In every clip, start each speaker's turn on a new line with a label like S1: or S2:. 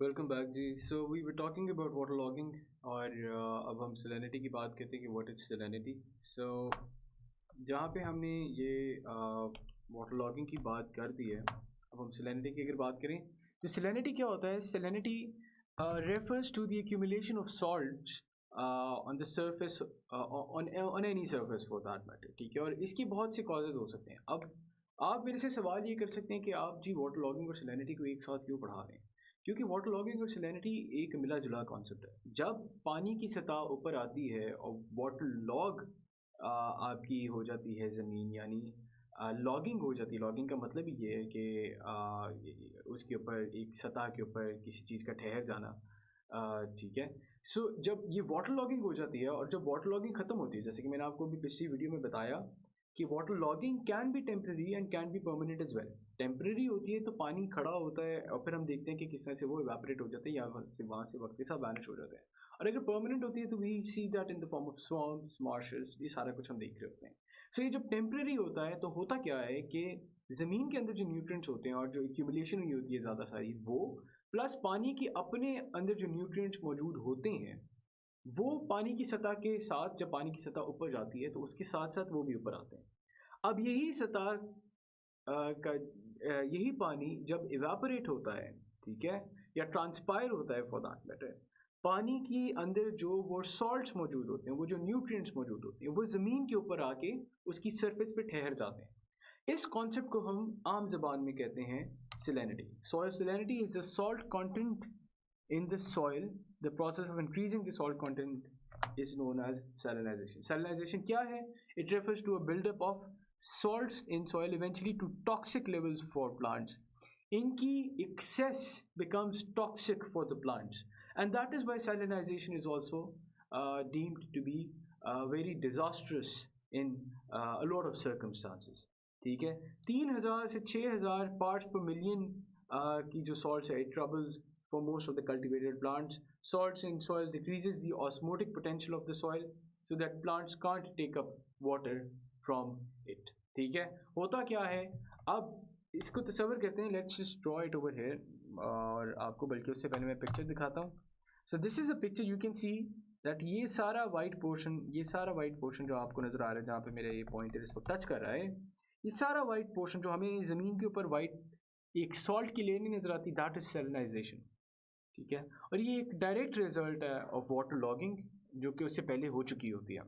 S1: Welcome back ji. So we were talking about water logging और अब हम सैलिनिटी की बात करते हैं कि व्हाट इज़ सैलिनिटी। सो जहाँ पे हमने ये वाटर लॉगिंग की बात कर दी है, अब हम सैलिनिटी की अगर बात करें तो सैलिनिटी क्या होता है? Salinity refers to the accumulation of salts on the surface on any surface for that matter। ठीक है, और इसकी बहुत से कॉजेज हो सकते हैं। अब आप मेरे से सवाल ये कर सकते हैं कि आप जी वाटर लॉगिंग और सैलिनिटी को एक साथ क्यों पढ़ा रहे हैं? क्योंकि वाटर लॉगिंग और सैलिनिटी एक मिला जुला कॉन्सेप्ट है। जब पानी की सतह ऊपर आती है और वाटर लॉग आपकी हो जाती है ज़मीन, यानी लॉगिंग हो जाती है। लॉगिंग का मतलब ही ये है कि उसके ऊपर एक सतह के ऊपर किसी चीज़ का ठहर जाना। ठीक है। सो जब ये वाटर लॉगिंग हो जाती है और जब वाटर लॉगिंग ख़त्म होती है, जैसे कि मैंने आपको अभी पिछली वीडियो में बताया कि water logging can be temporary and can be permanent as well. Temporary होती है तो पानी खड़ा होता है और फिर हम देखते हैं कि किस तरह से वो इवेपोरेट हो जाते हैं या वहाँ से वक्त के साथ वैनिश हो जाते हैं। और अगर परमानेंट होती है तो we see that in the form of swarms, marshes, ये सारा कुछ हम देख रहे होते हैं। सो ये जब टेम्परेरी होता है तो होता क्या है कि ज़मीन के अंदर जो न्यूट्रिएंट्स होते हैं और जो एक्यूमुलेशन हुई होती है ज़्यादा सारी, वो प्लस पानी की अपने अंदर जो न्यूट्रिएंट्स मौजूद होते हैं, वो पानी की सतह के साथ, जब पानी की सतह ऊपर जाती है तो उसके साथ साथ वो भी ऊपर आते हैं। अब यही सतह यही पानी जब इवेपोरेट होता है, ठीक है, या ट्रांसपायर होता है फॉर दैट मैटर, पानी के अंदर जो वो सॉल्ट्स मौजूद होते हैं, वो जो न्यूट्रिएंट्स मौजूद होते हैं, वो ज़मीन के ऊपर आके उसकी सरफेस पे ठहर जाते हैं। इस कॉन्सेप्ट को हम आम ज़बान में कहते हैं salinity. Soil salinity is the salt content in the soil. The process of increasing the salt content is known as salinization. Salinization क्या है? It refers to a buildup of salts in soil eventually to toxic levels for plants. इनकी excess becomes toxic for the plants, and that is why salinization is also deemed to be very disastrous in a lot of circumstances. ठीक है, 3000 से 6000 parts per million की जो salts है, it troubles for most of the cultivated plants. Salts in soil decreases the osmotic potential of the soil so that plants can't take up water from it. ठीक है, होता क्या है? अब इसको तस्वर करते हैं। Let's just draw it over here और आपको बल्कि उससे पहले मैं पिक्चर दिखाता हूँ। So this is a picture, you can see that ये सारा white portion जो आपको नज़र आ रहा है, जहाँ पे मेरा ये पॉइंटर इसको टच कर रहा है, ये सारा white portion जो हमें ज़मीन के ऊपर white एक सॉल्ट की लेयर नहीं नज़र आती, दैट इज सैलिनाइजेशन। ठीक है, और ये एक डायरेक्ट रिजल्ट है ऑफ वाटर लॉगिंग जो कि उससे पहले हो चुकी होती है।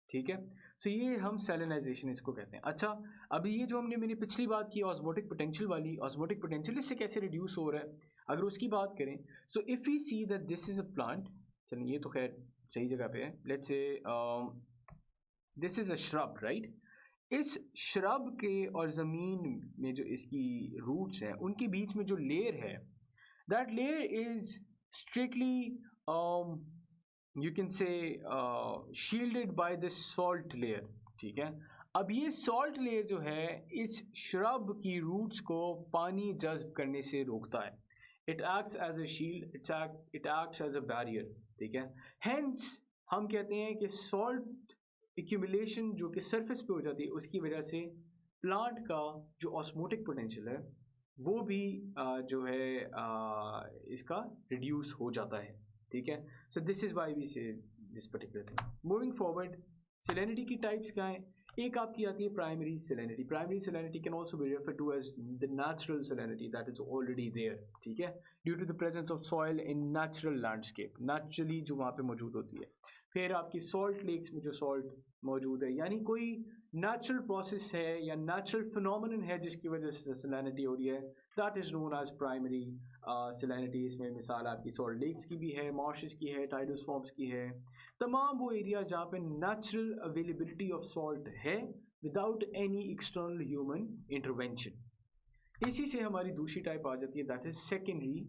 S1: ठीक है, सो ये हम सैलिनाइजेशन इसको कहते हैं। अच्छा, अभी ये जो मैंने पिछली बात की ऑस्मोटिक पोटेंशियल वाली, ऑस्मोटिक पोटेंशियल इससे कैसे रिड्यूस हो रहा है, अगर उसकी बात करें, so if we see that this is a plant, चलिए ये तो खैर सही जगह पे है, let's say this is a shrub, right. इस श्रब के और ज़मीन में जो इसकी रूट्स हैं, उनके बीच में जो लेयर है, that layer is strictly you can say shielded by this salt layer। ठीक है, अब ये salt layer जो है इस shrub की roots को पानी जज्ब करने से रोकता है। It acts as a shield, it acts as a barrier। ठीक है, hence हम कहते हैं कि salt accumulation जो कि surface पे हो जाती है, उसकी वजह से प्लांट का जो ऑस्मोटिक पोटेंशियल है वो भी जो है इसका रिड्यूस हो जाता है। ठीक है, so this is why we say this particular thing. Moving forward, salinity की टाइप्स क्या हैं? एक आपकी आती है primary salinity. Primary salinity can also be refer to as the natural salinity that is already there. ठीक है, due to the presence of soil in natural landscape, naturally जो वहाँ पे मौजूद होती है। फिर आपकी सॉल्ट लेक्स में जो सॉल्ट मौजूद है, यानी कोई नेचुरल प्रोसेस है या नेचुरल फिनोमिनन है जिसकी वजह से सैलिनिटी हो रही है, that is known as primary salinity. इसमें मिसाल आपकी सॉल्ट लेक्स की भी है, मार्शेस की है, टाइडल स्वॉम्प्स की है, तमाम वो एरिया जहाँ पे नेचुरल अवेलेबिलिटी ऑफ सॉल्ट है without any external human intervention. इसी से हमारी दूसरी टाइप आ जाती है, that is secondary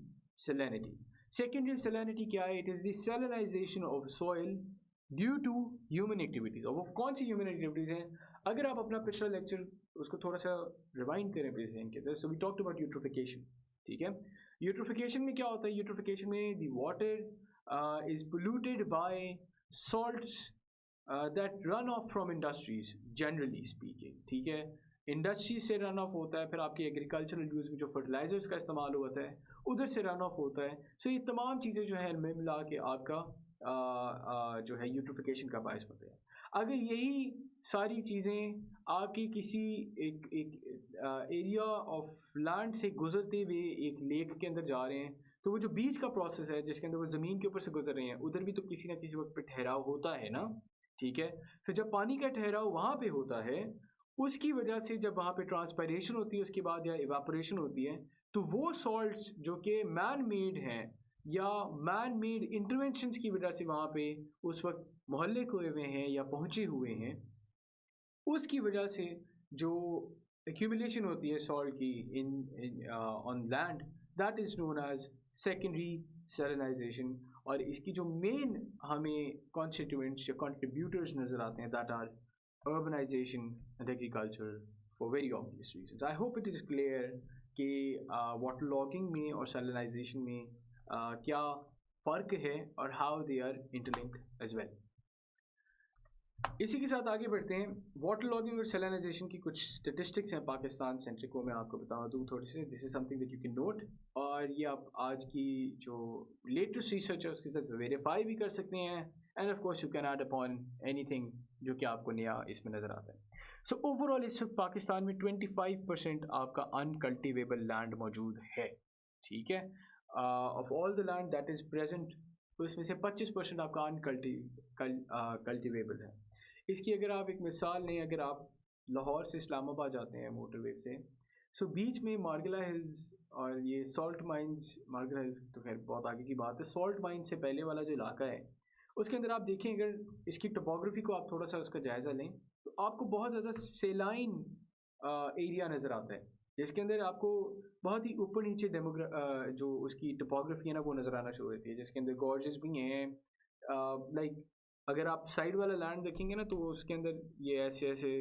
S1: salinity. Secondary salinity क्या है? It is the salinization of soil due to human activities. और वो कौन सी ह्यूमन एक्टिविटीज़ हैं? अगर आप अपना पिछला लेक्चर उसको थोड़ा सा रिवाइंड करें प्लीज इनके, so we talked about eutrophication. ठीक है, यूट्रोफिकेशन में क्या होता है? यूट्रोफिकेशन में the water is polluted by salts that run off from industries, generally speaking. ठीक है, इंडस्ट्री से रन ऑफ होता है, फिर आपके एग्रीकल्चरल यूज़ में जो फर्टिलाइजर्स का इस्तेमाल होता है उधर से रन ऑफ होता है। सो ये तमाम चीज़ें जो है मिला के आपका जो है यूट्रिफिकेशन का बायस बनते हैं। अगर यही सारी चीज़ें आपकी किसी एक एक एरिया ऑफ लैंड से गुजरते हुए एक लेक के अंदर जा रहे हैं, तो वो जो बीच का प्रोसेस है जिसके अंदर वो ज़मीन के ऊपर से गुजर रहे हैं, उधर भी तो किसी ना किसी वक्त पे ठहराव होता है ना, ठीक है। तो जब पानी का ठहराव वहाँ पे होता है, उसकी वजह से जब वहाँ पे ट्रांसपायरेशन होती है उसके बाद या इवापोरेशन होती है, तो वो सॉल्ट्स जो कि मैन मेड हैं या मैन मेड इंटरवेंशंस की वजह से वहाँ पे उस वक्त मोहल्ले हुए हुए हैं या पहुँचे हुए हैं, उसकी वजह से जो एक्यूमुलेशन होती है सॉल्ट की in on land, that is known as secondary salinization. और इसकी जो मेन हमें कॉन्स्टिट्यूएंट्स या कंट्रीब्यूटर्स नज़र आते हैं, that are urbanization and agriculture for very obvious reasons. I hope it is clear कि water logging में और salinization में क्या फ़र्क है और how they are interlinked as well. इसी के साथ आगे बढ़ते हैं। वाटर लॉगिंग और सैलिनाइजेशन की कुछ स्टेटिस्टिक्स हैं पाकिस्तान सेंट्रिक, वो मैं आपको बता दूँ थोड़ी सी। This is something that you can note, और ये आप आज की जो लेटेस्ट रिसर्च है उसके साथ वेरीफाई भी कर सकते हैं, end of course you can add upon anything जो कि आपको नया इसमें नज़र आता है। सो ओवरऑल इस वक्त पाकिस्तान में 25% आपका अनकल्टिवेबल लैंड मौजूद है, ठीक है। Of all the land that is present, तो इसमें से 25% आपका कल्टिवेबल है। इसकी अगर आप एक मिसाल लें, अगर आप लाहौर से इस्लामाबाद जाते हैं मोटरवे से, सो बीच में मार्गला हिल्स और ये सॉल्ट माइंस, मार्गला हिल्स तो खैर बहुत आगे की बात है, सॉल्ट माइन से पहले वाला जो इलाका है उसके अंदर आप देखें, अगर इसकी टोपोग्राफी को आप थोड़ा सा उसका जायज़ा लें तो आपको बहुत ज़्यादा सेलाइन एरिया नज़र आता है, जिसके अंदर आपको बहुत ही ऊपर नीचे जो उसकी टोपोग्राफी है ना वो नज़र आना शुरू होती है, जिसके अंदर गॉर्जेस भी हैं। लाइक अगर आप साइड वाला लैंड देखेंगे ना तो उसके अंदर ये ऐसे ऐसे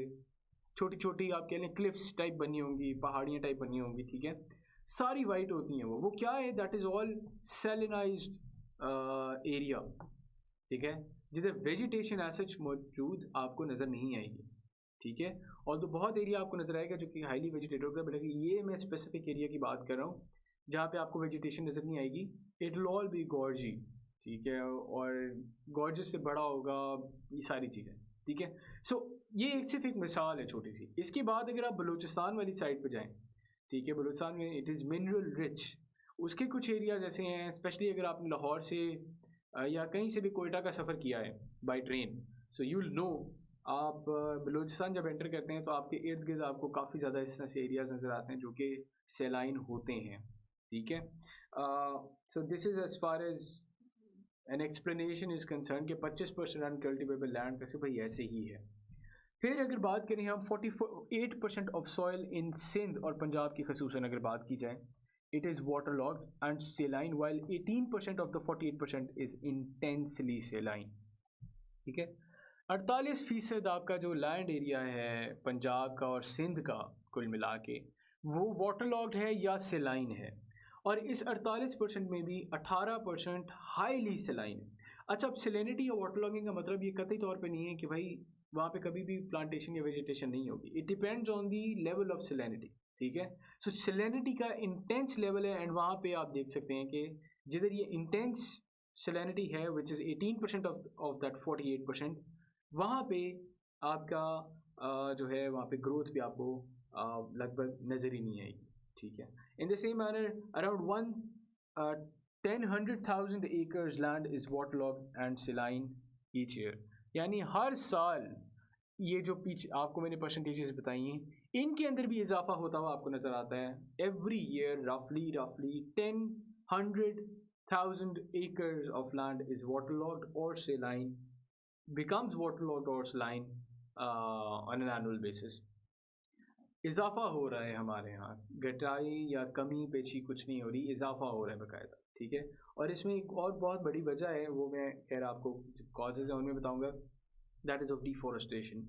S1: छोटी छोटी आप कह लें क्लिफ्स टाइप बनी होंगी, पहाड़ियाँ टाइप बनी होंगी, ठीक है, सारी वाइट होती हैं। वो क्या है, दैट इज़ ऑल सैलिनाइज्ड एरिया, ठीक है, जिधर वेजिटेशन एज मौजूद आपको नज़र नहीं आएगी, ठीक है। और तो बहुत एरिया आपको नज़र आएगा जो कि हाईली वेजिटेटेड होगा, बट ये मैं स्पेसिफिक एरिया की बात कर रहा हूँ जहाँ पे आपको वेजिटेशन नज़र नहीं आएगी। इट विल ऑल बी गॉर्जी, ठीक है, और गॉर्जेस से बड़ा होगा, ये सारी चीज़ें, ठीक है। सो ये एक सिर्फ एक मिसाल है छोटी सी। इसके बाद अगर आप बलूचिस्तान वाली साइड पर जाएँ, ठीक है, बलूचिस्तान में इट इज़ मिनरल रिच, उसके कुछ एरिया जैसे हैं, स्पेशली अगर आपने लाहौर से या कहीं से भी कोयटा का सफ़र किया है by train, so you will know, आप बलूचिस्तान जब एंटर करते हैं तो आपके इर्द गिर्द आपको काफ़ी ज़्यादा इस तरह से एरियाज नज़र आते हैं जो कि सेलाइन होते हैं, ठीक है। So this is as far as an explanation is concern कि 25% अनकल्टिवेबल लैंड कैसे भाई ऐसे ही है। फिर अगर बात करें हम 48% ऑफ सॉइल इन सिंध और पंजाब की खसूसन अगर बात की जाए, it is waterlogged and saline, while 18% of the 48% is intensely saline, ठीक है। 48% आपका जो लैंड एरिया है पंजाब का और सिंध का कुल मिला के वो वाटरलॉग्ड है या सेलाइन है, और इस 48% में भी 18% हाईली सेलाइन है। अच्छा, अब सेलेनिटी या वाटरलॉगिंग का मतलब ये कतई तौर पे नहीं है कि भाई वहाँ पे कभी भी प्लांटेशन या वेजिटेशन नहीं होगी। It depends on the level of salinity, ठीक है। सो सेलेनिटी का इंटेंस लेवल है, एंड वहाँ पे आप देख सकते हैं कि जिधर ये इंटेंस सेलेनिटी है विच इज़ 18% ऑफ दैट 48%, वहाँ पे आपका जो है वहाँ पे ग्रोथ भी आपको लगभग नज़र ही नहीं आएगी, ठीक है। In the same manner around 100,000 acres land is waterlogged and saline each year, यानी हर साल ये जो पीछे आपको मैंने परसेंटेजेस बताई हैं इनके अंदर भी इजाफा होता हुआ आपको नज़र आता है। एवरी ईयर रफली 100,000 acres of land is waterlogged or saline, becomes waterlogged or saline on an annual basis। इजाफा हो रहा है हमारे यहाँ, घटाई या कमी पेशी कुछ नहीं हो रही, इजाफा हो रहा है बाकायदा, ठीक है। और इसमें एक और बहुत बड़ी वजह है, वो मैं खैर आपको कॉजेज़ हैं उनमें बताऊँगा, दैट इज़ ऑफ डिफॉरेस्टेशन।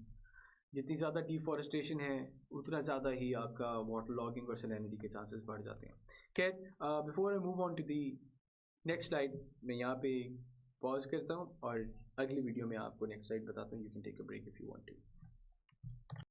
S1: जितनी ज़्यादा डिफॉरेस्टेशन है उतना ज़्यादा ही आपका वाटर लॉगिंग और सैलिनिटी के चांसेस बढ़ जाते हैं। खैर, before I move on to the next slide, मैं यहाँ पे पॉज करता हूँ और अगली वीडियो में आपको नेक्स्ट स्लाइड बताता हूँ। You can take a break if you want to.